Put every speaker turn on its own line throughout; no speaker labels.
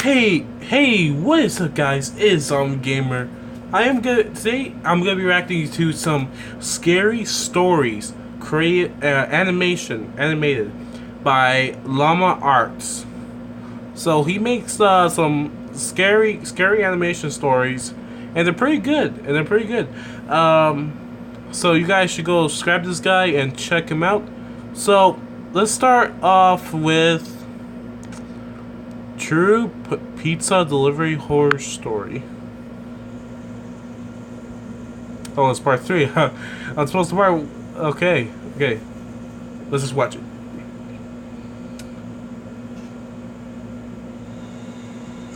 Hey, what is up, guys? It's Gamer. Today. I'm gonna be reacting to some scary stories, animated by Llama Arts. So he makes some scary animation stories, and they're pretty good. So you guys should go subscribe to this guy and check him out. So let's start off with True Pizza Delivery Horror Story. Oh, it's part 3. I'm supposed to part. Okay. Let's just watch it.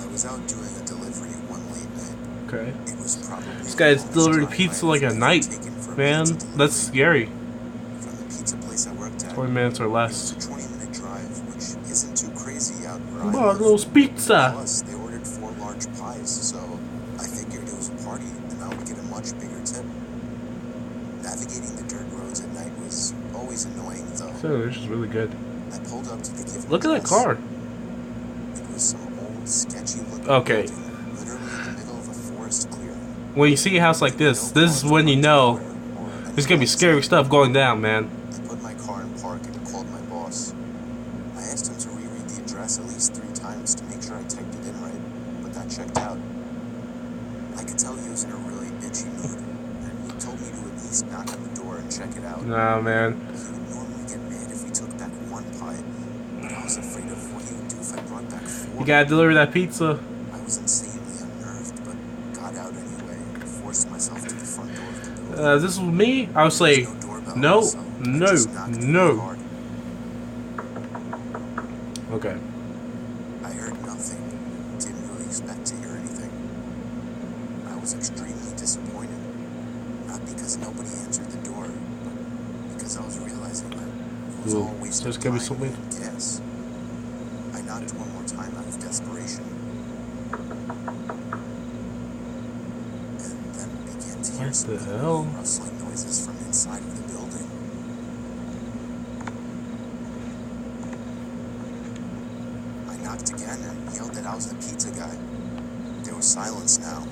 I was out doing a delivery one late night.
Okay.
It was probably
This guy's delivering pizza like a night. Man, that's scary.
From the pizza place I worked at,
20 minutes or less.
it was a 20-minute drive, which isn't too crazy out where I live.
Those pizza!
Plus, they ordered 4 large pies, so I figured it was a party and I would get a much bigger tip. Navigating the dirt roads at night was always annoying, though.
So this is really good.
I pulled up to the given
Look at that
address.
car.
It was some old, sketchy-looking
Okay.
building, literally in the middle of a forest clearing.
When you see a house like this is when you know there's gonna be scary stuff going down, man.
I put my car in park and called my boss. I asked him to reread the address at least 3 times to make sure I typed it in right, but that checked out. I could tell he was in a really bitchy mood, and he told me to at least knock on the door and check it out.
Nah, man.
He would normally get mad if we took back 1 pie, but I was afraid of what he would do if I brought back 4.
You gotta deliver that pizza.
I was insanely unnerved, but got out anyway and forced myself to the front door of the building.
If this was me, I would say, no. Okay.
I heard nothing. Didn't really expect to hear anything. I was extremely disappointed. Not because nobody answered the door, but because I was realizing that it was all wasted
there's gonna be
time
something.
and gas. I knocked 1 more time out of desperation. And then began to hear
What
some
the hell?
rustling noises from inside of the building. I knocked again and yelled that I was the pizza guy. There was silence now.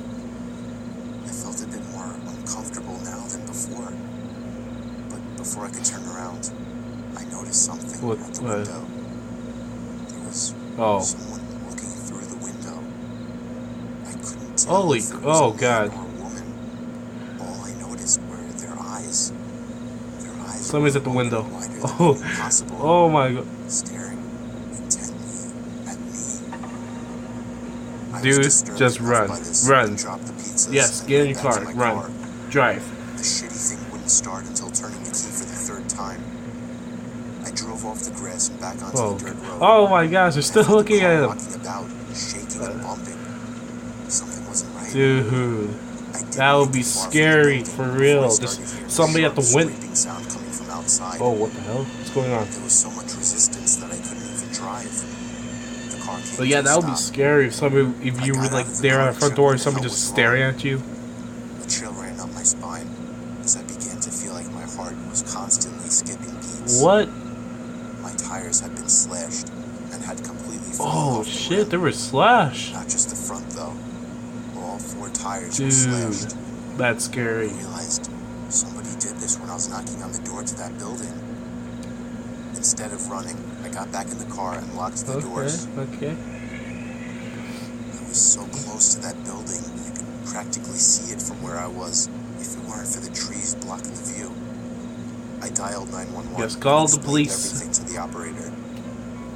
I felt a bit more uncomfortable now than before. But before I could turn around, I noticed something at the window. There was someone looking through the window. I couldn't tell if there was a man or a woman. All I noticed were their eyes. Their eyes
Somebody's at the window.
Possible,
Oh my god.
staring intently at me.
Dude, just run. Run. Yes, get in your car. Run. Drive.
The shitty thing wouldn't start until turning the key for the 3rd time. I drove off the grass and back onto the dirt road.
Oh my gosh, they're still looking at him.
Rocking about, shaking and bumping. Something wasn't right.
Dude, that would be scary for real. Just somebody at the window. Oh, what the hell? What's going on?
There was so much resistance that I couldn't even drive. The car came
But yeah, that would be scary if you were like there at the front door and somebody just staring at you.
A chill ran up my spine as I began to feel like my heart was constantly skipping beats.
What?
My tires had been slashed and had completely fallen
Oh
off the
shit,
rim.
they were slashed.
Not just the front though. All 4 tires
Dude,
were slashed.
that's scary.
I realized somebody did this when I was knocking on the door to that building. Instead of running, I got back in the car and locked the doors.
Okay.
I was so close to that building, I could practically see it from where I was, if it weren't for the trees blocking the view. I dialed 911.
Yes, call the
and
police.
Everything to the operator.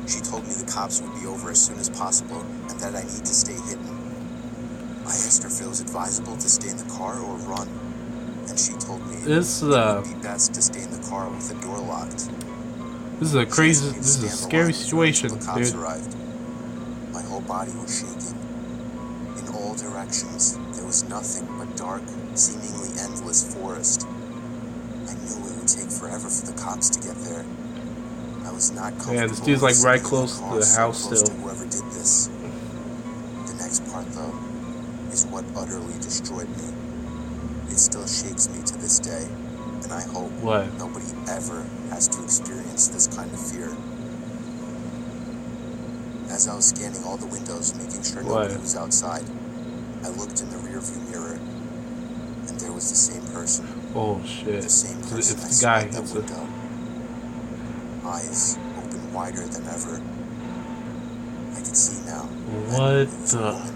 She told me the cops would be over as soon as possible, and that I need to stay hidden. I asked her if it was advisable to stay in the car or run, and she told me it would be best to stay in the car with the door locked.
This is a scary situation,
the cops
dude.
arrived. My whole body was shaking. In all directions, there was nothing but dark, seemingly endless forest. I knew it would take forever for the cops to get there. I was not comfortable.
Yeah, this dude's like right close to the house still.
To whoever did this. The next part, though, is what utterly destroyed me. It still shakes me to this day, and I hope nobody ever has to experience this kind of fear. As I was scanning all the windows, making sure
What?
nobody was outside, I looked in the rearview mirror, and there was the same person.
Oh shit!
The same person I
It's the
saw
guy.
at that
It's
window. Eyes open wider than ever. I could see now that
What
it was a
the?
woman,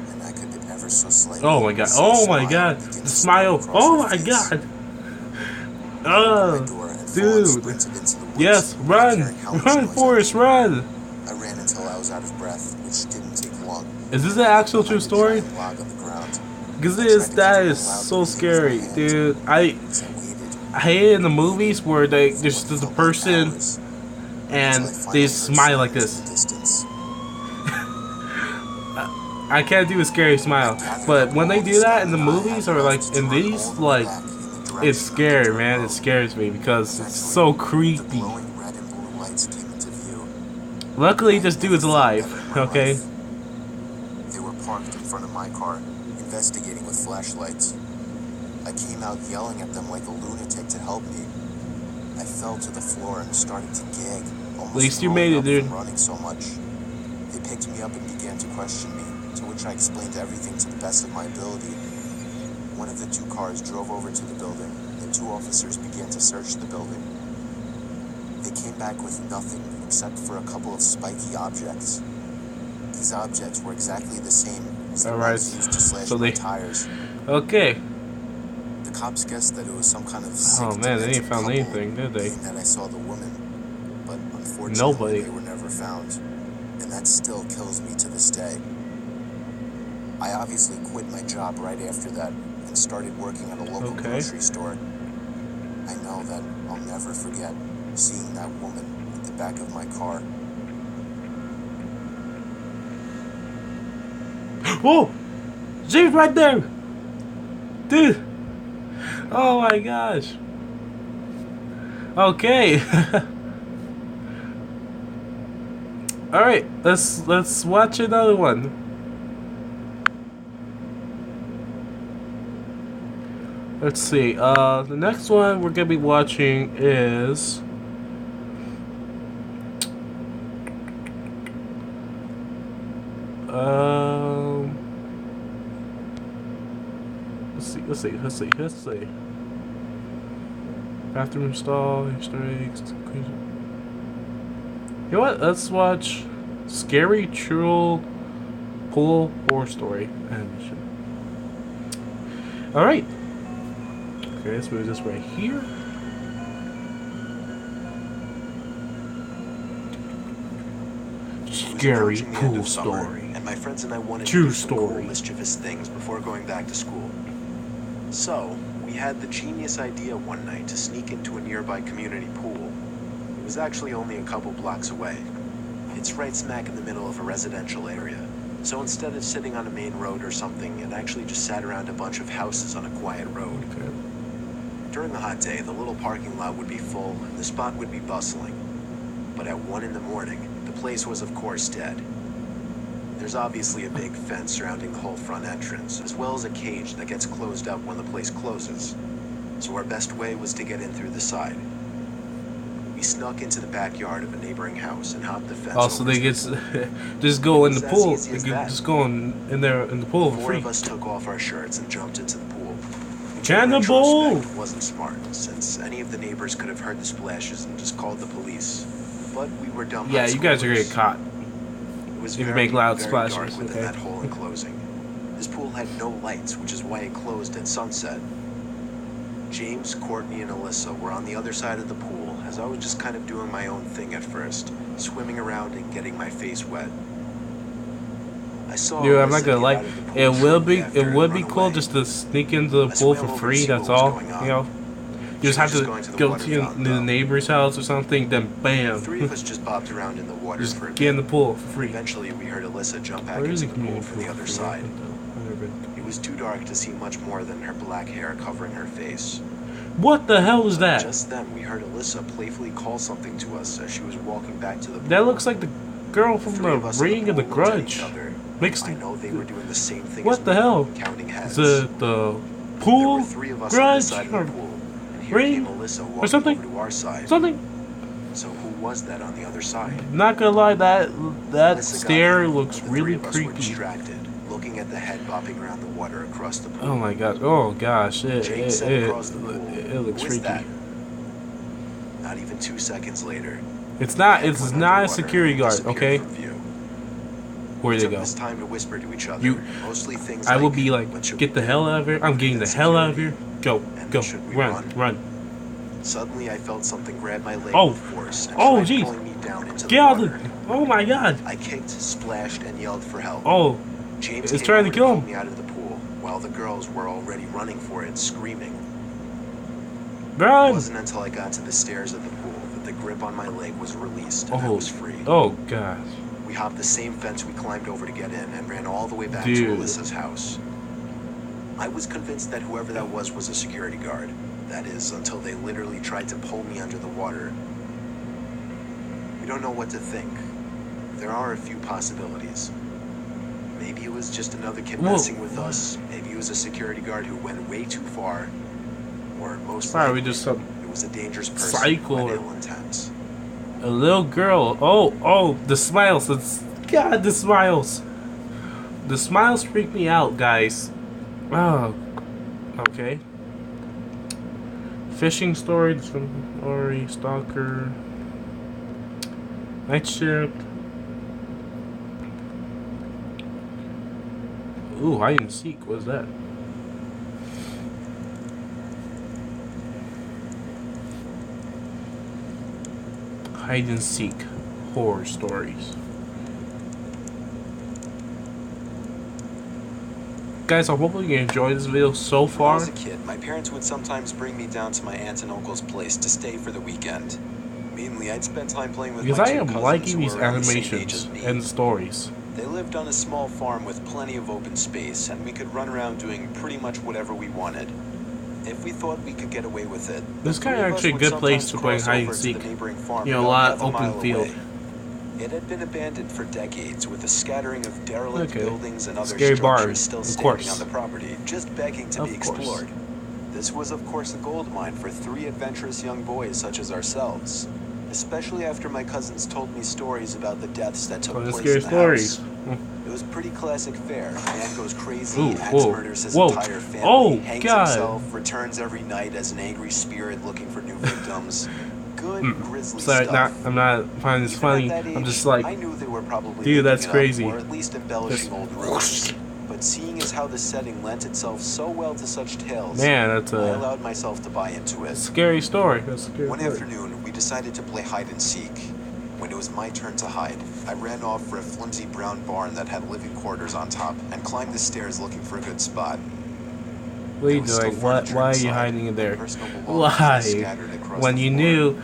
and I could ever so slightly
Oh my god!
see a
Oh my
smile
god!
begin
The
to
smile!
spread across
Oh
her
my
face.
god!
I opened my door and full-on
Dude!
sprinted into the woods,
Yes!
not
Run!
caring how much
Run,
noise I
Forrest!
made.
Run!
I ran until I was out of breath, which didn't take long.
Is this an actual true story?
Log on the ground.
Because
I
this
tried to
that
cover
is
how loud
so
the beating was in my
scary,
hand.
dude.
As I waited,
I hate it in the movies where there's
for
just
what
a
felt like
person
hours,
and
until I finally
they
heard
smile like
sirens in
this.
the distance.
I can't do a scary smile, but when they do that in the movies or like in these, like it's scary, man. It scares me because it's so
The
creepy.
glowing red and blue lights came into view.
Luckily, this dude is alive. Okay.
They were parked in front of my car, investigating with flashlights. I came out yelling at them like a lunatic to help me. I fell to the floor and started to gag, almost
At least you
throwing
made it,
up
dude.
from running so much. They picked me up and began to question me, to which I explained everything to the best of my ability. One of the two cars drove over to the building, and two officers began to search the building. They came back with nothing except for a couple of spiky objects. These objects were exactly the same as the
Alright,
ones used to slash
so
my
they.
tires.
Okay.
The cops guessed that it was some kind of sick,
Oh man, they
demented
didn't found
couple,
anything, did they?
being that I saw the woman. But unfortunately,
Nobody.
they were never found. And that still kills me to this day. I obviously quit my job right after that and started working at a local grocery store. I know that I'll never forget seeing that woman at the back of my car.
Oh! She's right there! Dude! Oh my gosh! Okay. Alright, let's watch another one. Let's see. The next one we're gonna be watching is let's see. Bathroom stall, Easter eggs. You know what? Let's watch Scary True Pool Horror Story animation. Alright. Okay, let's move this right here. Scary Pool Story.
And my friends and I wanted
True
to do some cool,
story.
mischievous things before going back to school. So, we had the genius idea one night to sneak into a nearby community pool. It was actually only a couple blocks away. It's right smack in the middle of a residential area. So instead of sitting on a main road or something, it actually just sat around a bunch of houses on a quiet road.
Okay.
During a hot day, the little parking lot would be full and the spot would be bustling. But at 1 in the morning, the place was of course dead. There's obviously a big fence surrounding the whole front entrance, as well as a cage that gets closed up when the place closes. So our best way was to get in through the side. We snuck into the backyard of a neighboring house and hopped the fence.
Also,
over
they
to
get
the
just go in the
as
pool.
easy
They
as
can
that.
just go in there in the pool for
Four
free.
of us took off our shirts and jumped into the pool. Which in
Cannibal!
retrospect wasn't smart, since any of the neighbors could have heard the splashes and just called the police. But we were dumb.
Yeah,
high
you guys are
schoolers.
getting caught.
It was
if you
very,
make loud
very
splashes,
dark within
okay?
that whole enclosing. This pool had no lights, which is why it closed at sunset. James, Courtney, and Alyssa were on the other side of the pool, as I was just kind of doing my own thing at first, swimming around and getting my face wet. I saw
Dude, I'm
Alyssa
not gonna
get
lie.
out of the pool
It will
shortly
be
after
it would
and
be
run
cool
away.
just to sneak into the
I
pool
swam
for
over
free.
to see
That's
what was
all.
going on.
You know, you just
She
have
was
to
going to the
go
water
to
fountain,
the
though.
neighbor's house or something. Then bam,
Three of us just bobbed around in the water
just
for a
get in the
bit.
pool for free.
Eventually, we heard Alyssa jump back
Where is
into
the
the pool
community
from the
pool
other
for free?
side.
I've never been.
It was too dark to see much more than her black hair covering her face.
What the hell is that?
Just then, we heard Alyssa playfully call something to us as she was walking back to the pool.
That looks like the girl
The
from
three
the
of us in
Ring and the
pool looked at each
Grudge.
other.
Mixed.
I know they were doing the same thing as
What the
me,
hell?
counting heads.
The
There
pool
were three of us on this
Grudge
side of
or
the pool, and here
Ring
came Alyssa
or
walking
something?
over to our side.
Something.
So who was that on the other side?
Not gonna lie, that
Melissa got
stair
here.
looks
The three
really
of us were
creepy.
distracted, looking at the head bopping around the water across the pool.
Oh my god. Oh gosh.
Jake said across the pool,
It looks
"Who is
freaky.
that?" Not even 2 seconds later,
It's
the
not.
head
It's
went
not a
underwater
security
and
guard.
disappeared
Okay.
from view.
Where'd
We
they
took
go?
this time to whisper to each other,
You.
mostly things
I
like,
would be like,
"What should
get the
we
hell
do?"
out of here. I'm getting the hell out of here. Go.
And
Go.
should we
Run. Run.
Suddenly, I felt something grab my leg
Oh.
with force and
Oh,
tried
jeez.
pulling me down into
Get
the
out of
water.
the. Oh my god.
I kicked, splashed, and yelled for help.
Oh.
James
It's
came
trying
over
to kill
pull
him.
me out of the pool, while the girls were already running for it, screaming. It
Run.
wasn't until I got to the stairs of the pool that the grip on my leg was released and I
Oh.
was free.
Oh gosh.
We hopped the same fence we climbed over to get in and ran all the way back
Dude.
to Alyssa's house. I was convinced that whoever that was a security guard. That is, until they literally tried to pull me under the water. We don't know what to think. There are a few possibilities. Maybe it was just another kid messing with us. Maybe it was a security guard who went way too far. Or most
Probably
likely,
just some
it was a dangerous person
psycho
with
or
ill intent.
a little girl. Oh. Oh. The smiles. It's God. The smiles. The smiles freak me out, guys. Oh. Okay. Fishing stories from Ori, Stalker, Nightshift. Ooh, hide and seek. What's that? Hide and seek horror stories. Guys, I hope you enjoyed this video so
When I
far.
was a kid, my parents would sometimes bring me down to my aunt and uncle's place to stay for the weekend. Mainly, I'd spend time playing with
Because
my
I
two
am
cousins
liking
who
these
were around the same age
animations
as me.
and stories.
They lived on a small farm with plenty of open space, and we could run around doing pretty much whatever we wanted. If we thought we could get away with it,
This
the
kind
three
of
of us
actually a
would
good place
sometimes
to play
cross
hide
over
and
to the
seek.
neighboring farm
You know, a
about
lot
half
of open
mile
field.
away. It had been abandoned for decades, with a scattering of derelict
Okay.
buildings and other
Scary barn,
structures still
of
standing
course.
on the property, just begging to be
Of course.
explored. This was, of course, a gold mine for three adventurous young boys such as ourselves. Especially after my cousins told me stories about the deaths that took
Oh, the
place
scary
in the
stories.
house. It was pretty classic fare. Man goes crazy,
Ooh,
axe
whoa,
murders his
whoa.
entire family,
Oh,
hangs
God.
himself, returns every night as an angry spirit looking for new victims. Good, grisly
Sorry,
stuff.
I'm not finding this
Even
funny.
at that
I'm
age,
just like,
I knew they were probably
dude, that's
making it up,
crazy.
or at least embellishing
Just
old rumors. But seeing as how the setting lent itself so well to such tales,
man, that's
I
a
allowed myself to buy into it.
scary story. That's a scary
One
story.
afternoon, we decided to play hide and seek. When it was my turn to hide, I ran off for a flimsy brown barn that had living quarters on top and climbed the stairs looking for a good spot.
What are you
There was still
doing? What?
furniture
Why are you
inside,
hiding in
and
there?
personal belongings
Why?
scattered across
When
the
you
floor.
knew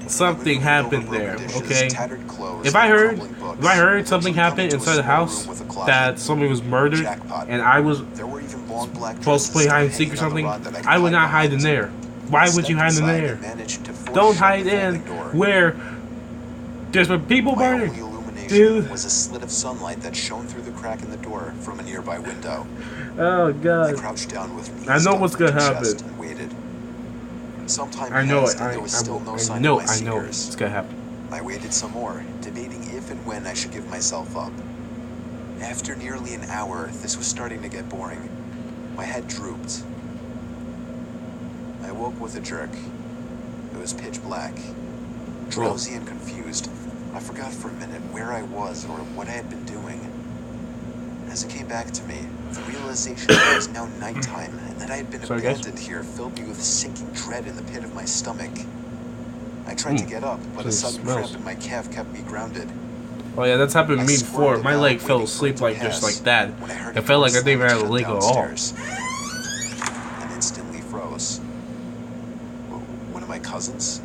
something
I maneuvered
happened
over
there,
broken dishes,
okay?
tattered clothes,
If I
and
heard,
crumbling books,
if I heard
and
something
eventually come
happened
into a
inside the
small
house
room with a closet,
that somebody was murdered,
jackpot.
and I was
There were even long black
supposed to play
dresses
hide and
still
seek or
hanging on
something,
the rod that
I would not hide
behind.
in there. Why
I
would you
stepped
hide in
inside
there?
and managed to force
Don't
shut
hide
the
in
folding door.
where there's been people
My
murdered.
only illumination
Dude.
was a slit of sunlight that shone through the crack in the door from a nearby window.
Oh
I
god.
crouched down with knees
I know what's
stuck
gonna
into
happen.
chest and waited. Some time
I know
passed
it.
and there was still no sign
know.
of my
I know
seekers.
it's gonna happen.
I waited some more, debating if and when I should give myself up. After nearly an hour, this was starting to get boring. My head drooped. I woke with a jerk. It was pitch black. Drowsy and confused, I forgot for a minute where I was or what I had been doing. As it came back to me, the realization that it was now nighttime and that I had been
Sorry, guys?
abandoned here filled me with sinking dread in the pit of my stomach. I tried to get up, but a
It
sudden
smells.
cramp in my calf kept me grounded.
Oh yeah, that's happened to
I
me before.
squirmed
My
about,
leg fell
waiting for
asleep
it to
like just
pass,
like that.
when I heard
It felt like I didn't even
slam
have a
shut
leg at all.
downstairs, and instantly froze. One of my cousins?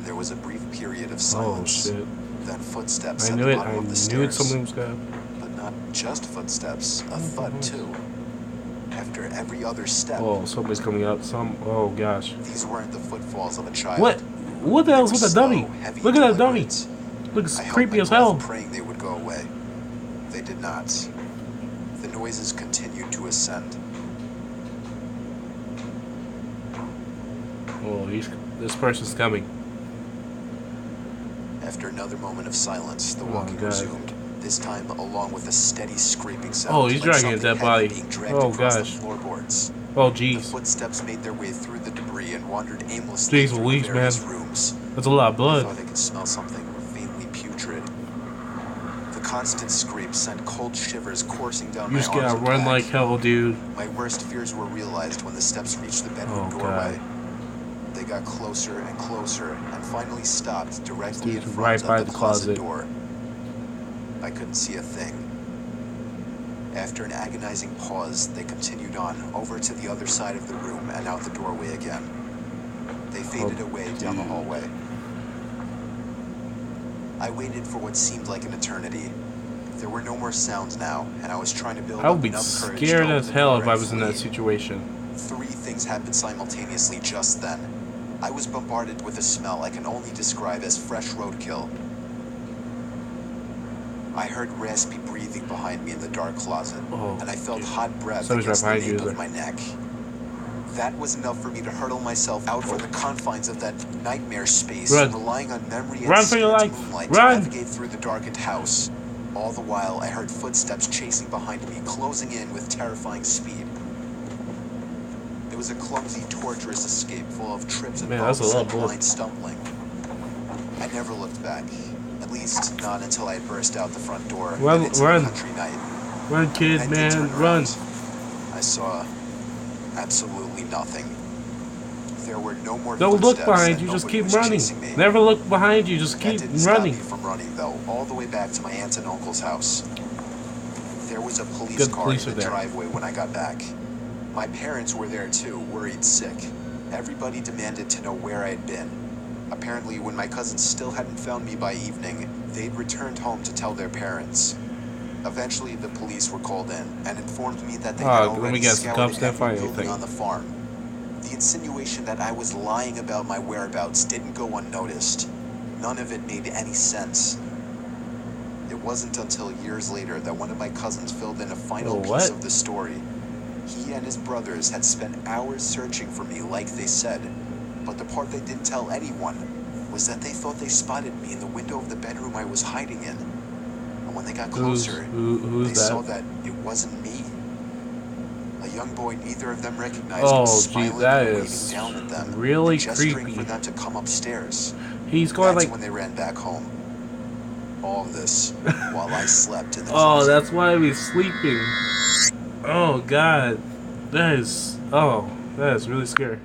There was a brief period of
Oh
silence.
shit.
Then footsteps
I
at
knew
the
it.
bottom
I
of the
knew
stairs.
something was gonna happen.
But not just footsteps, a thud too. After every other step,
Oh, somebody's coming up. Oh gosh.
these weren't the footfalls of a child.
What? What the
They
hell's
were
with the
slow,
dummy?
heavy,
Look at that dummy.
deliberate.
Looks
I held
creepy
my
as
breath,
hell.
praying they would go away. They did not. The noises continued to ascend.
Oh, this person's coming.
After another moment of silence, the
Oh,
walking
God.
resumed, this time along with a steady scraping sound.
Oh, he's
like
dragging a
something
dead body.
heavy being dragged
Oh,
across
gosh.
the floorboards.
Oh,
The
jeez.
footsteps made their way through the debris and wandered aimlessly
Jeez
through
Louise,
the various
man.
rooms.
That's a lot of
I
blood.
thought I could smell something faintly putrid. The constant scrape sent cold shivers coursing down
You
my
just
arms
gotta
and
run
back.
like hell, dude.
My worst fears were realized when the steps reached the bedroom
Oh,
doorway.
God.
They got closer and closer and finally stopped directly in
Dude's
front
right by
of
the
the closet
closet.
door. I couldn't see a thing. After an agonizing pause, they continued on, over to the other side of the room and out the doorway again. They faded away down the hallway. I waited for what seemed like an eternity. There were no more sounds now, and I was trying to build
I would
up
be
enough courage
scared
to
as
open the
hell
door
if I
and
was in that
flee.
situation.
3 things happened simultaneously just then. I was bombarded with a smell I can only describe as fresh roadkill. I heard raspy breathing behind me in the dark closet, and I felt hot breath
Somebody's
against the
right behind
nape
you
of my neck. That was enough for me to hurtle myself out from the confines of that nightmare space,
Run.
relying on memory and
Run for your
scant
life.
moonlight
Run.
to navigate through the darkened house. All the while, I heard footsteps chasing behind me, closing in with terrifying speed. It was a clumsy, torturous escape full of trips and
Man, that's a
bumps
lot
and
of blood.
blind stumbling. I never looked back, at least not until I had burst out the front door
Run,
and into
run.
the country night.
Run,
When
kid,
I did
man,
turn
run.
around, I saw absolutely nothing. There were no more
Don't
footsteps
look behind
and
you, just
nobody
keep
was
running.
chasing me.
Never look behind you, just
That
keep
didn't stop
running.
me from running, though, all the way back to my aunt and uncle's house. There was a police
Good
car
police
in
are
the
there.
driveway when I got back. My parents were there too, worried sick. Everybody demanded to know where I had been. Apparently, when my cousins still hadn't found me by evening, they'd returned home to tell their parents. Eventually, the police were called in and informed me that they had
Let me
already
guess, the
scoured
cops didn't
every
find
building
anything.
on the farm. The insinuation that I was lying about my whereabouts didn't go unnoticed. None of it made any sense. It wasn't until years later that one of my cousins filled in a final piece
What?
of the story. He and his brothers had spent hours searching for me like they said, but the part they didn't tell anyone was that they thought they spotted me in the window of the bedroom I was hiding in. And when they got closer,
Who's
they
that?
saw that it wasn't me. A young boy neither of them recognized
Oh,
was
gee,
smiling
that
and waving
is
down at them,
really
and gesturing
creepy.
for them to come upstairs.
He's going
That's
like...
when they ran back home. All of this while I slept in the
Oh,
closet.
that's why he's sleeping. Oh, God. That is... Oh, that is really scary.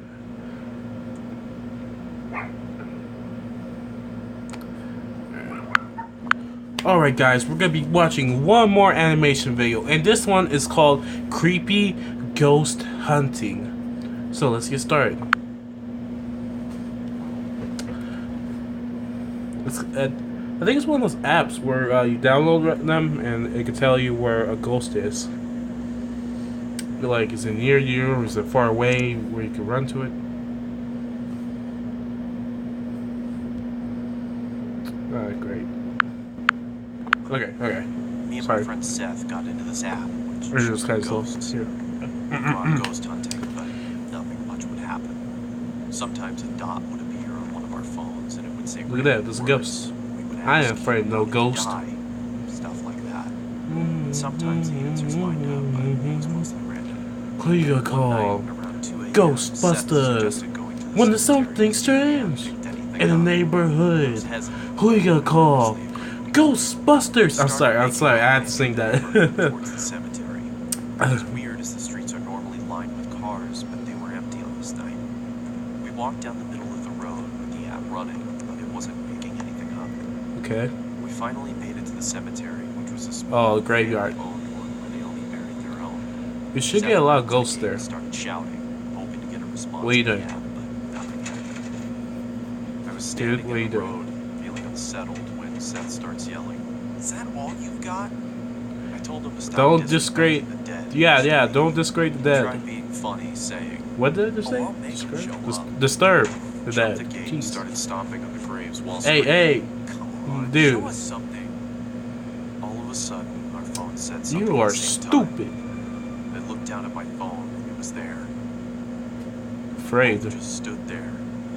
Alright guys, we're gonna be watching one more animation video, and this one is called Creepy Ghost Hunting. So let's get started. I think it's one of those apps where you download them and it can tell you where a ghost is. Like, is it near you or is it far away where you can run to it? Alright, great. Okay.
Me and
Sorry.
my friend Seth got into this app, which
Or
is
just kind of
ghosts.
here.
We'd go out ghost hunting, but nothing much would happen. Sometimes a dot would appear on one of our phones, and it would say,
Look at that, there's a ghost.
We would
I
ask,
ain't afraid of no
"How did you
ghost."
die?" Stuff like that. Sometimes the answers lined up, but it was mostly random.
Who you gonna
One
call?
night, around 2 a.m.,
Ghostbusters.
Seth suggested going to the
When there's
cemetery
something
to see if we hadn't
strange
picked anything
in the
up.
neighborhood.
I was hesitant,
Who you gonna
but
call?
eventually agreed.
Ghostbusters! I'm
Started
sorry, I had to
making
sing
our way
that.
towards the cemetery. It was weird as the streets are normally lined with cars, but they were empty on this night. We walked down the middle of the road with the app running, but it wasn't picking anything up.
Okay.
We finally made it to the cemetery, which was a small
graveyard.
family-owned one where they only buried their own.
You should
Seth
get a lot of
went to the
ghosts
gate
there.
and started shouting, hoping to get a response
What are you
to the
doing?
app, but nothing happened. I was
Dude,
standing
what are you
in the
doing?
road, feeling unsettled when Seth starts yelling, "Is that all you've got?" I told him to stop
Don't
disrespecting
disgrade.
the dead.
Yeah, don't disgrade the
He tried
dead.
being funny, saying,
What did I just
"Oh,
say?
I'll make him show up."
Disturb the
Jumped
dead.
the gate and
Jeez.
started stomping on the graves while
Hey,
screaming,
hey,
"Come on,
dude.
show us something." All of a sudden, our phone said something
You
at
are
the same
stupid.
time. I looked down at my phone and it was there.
Afraid.
We just stood there,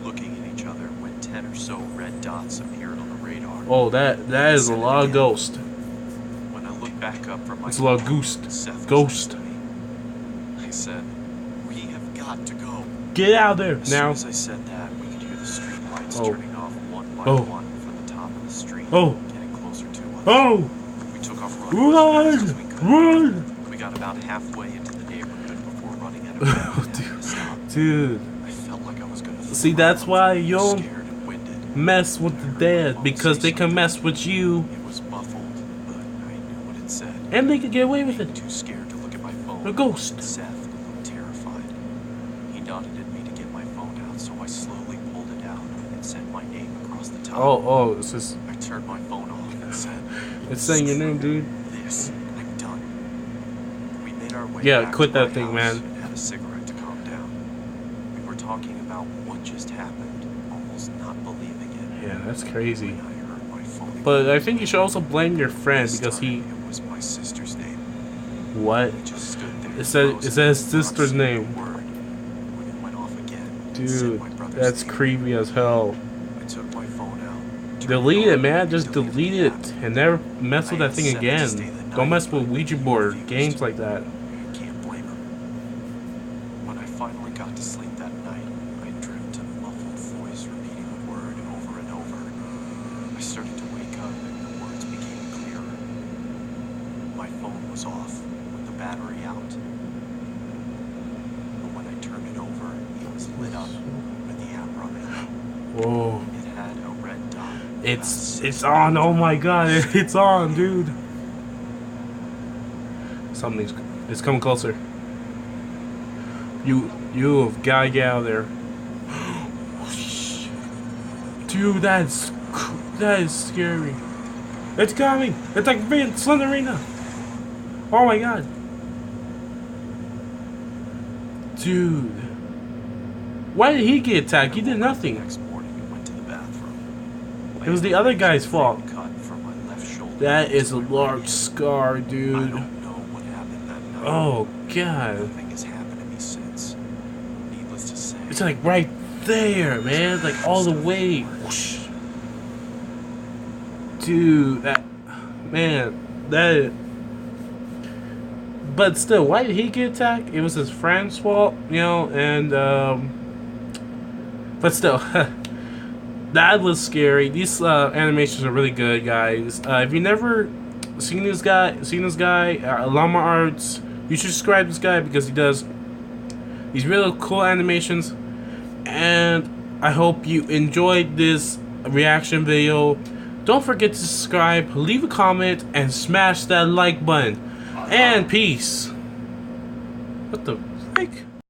looking at each other when 10 or so red dots appeared on the radar.
Oh, that is a lot of ghost.
When I looked back up from my
It's a lot of
phone,
ghost.
Seth was
Ghost.
next to me. I said, "We have got to go."
Get out of there
As
now.
soon as I said that, we could hear the street lights
Oh.
turning off one by
Oh.
one from the top of the street,
Oh.
getting closer to us.
Oh,
We took off running as fast as we
run,
could.
run.
We got about halfway into the neighborhood before running out of breath and having to stop.
Dude,
I felt like I was gonna
see,
throw
that's
up.
why
I
you
was
don't
scared and winded.
mess with the dead, because they can mess with you
It was muffled, but I knew what it said.
and they can get away with it.
Too scared to look at my phone.
A ghost.
Seth looked terrified. He nodded at me to get my phone out, so I slowly pulled it out and sent my name across the top.
Oh, it's just,
I turned my phone off and said,
it's saying your name, dude.
"This, I'm done." We made our way
Yeah,
back
quit
to my
that thing,
house
man.
and had a cigarette to calm down. We were talking about what just happened, almost not believing it.
Yeah, that's crazy.
When I heard my phone again.
But I think you should also blame your friend
This
because
time
he,
it was my sister's name.
what?
He just stood there.
It said
frozen,
his sister's
not saying
name.
a word. When it went off again, it said
Dude,
my brother's
that's
name.
creepy as hell.
I took my phone out. turned
Delete it,
on,
man.
and
Just
deleted
delete
the
it
app.
and never mess with
I
that thing
had set to stay
again.
the
Don't
night,
mess with
but
Ouija
he
board
refused.
games like that.
I can't blame him. When I finally got to sleep that night, I dreamt a muffled voice repeating a word over and over. I started to wake up and the words became clearer. My phone was off with the battery out. But when I turned it over, it was lit up with the app running.
Whoa.
It had a red dot.
It's on. Oh my god, it's on, dude. It's coming closer. You have gotta get out of there. Dude, that is scary. It's coming. It's like Slenderina. Oh my god. Dude. Why did he get attacked? He did nothing.
Next morning, I went to the bathroom.
It was the other guy's fault.
Cut from my left shoulder.
That is a large scar,
I
dude.
don't know what happened that night.
Oh god.
Nothing has happened to me since. Needless to say.
It's like right there, man. Like all the way. Whoosh. Dude, that but still, why did he get attacked? It was his friend's fault, you know, and but still, that was scary. These animations are really good, guys. If you never seen this guy, Llama Arts, you should subscribe to this guy because he does these really cool animations. And I hope you enjoyed this reaction video. Don't forget to subscribe, leave a comment, and smash that like button. And peace. What the?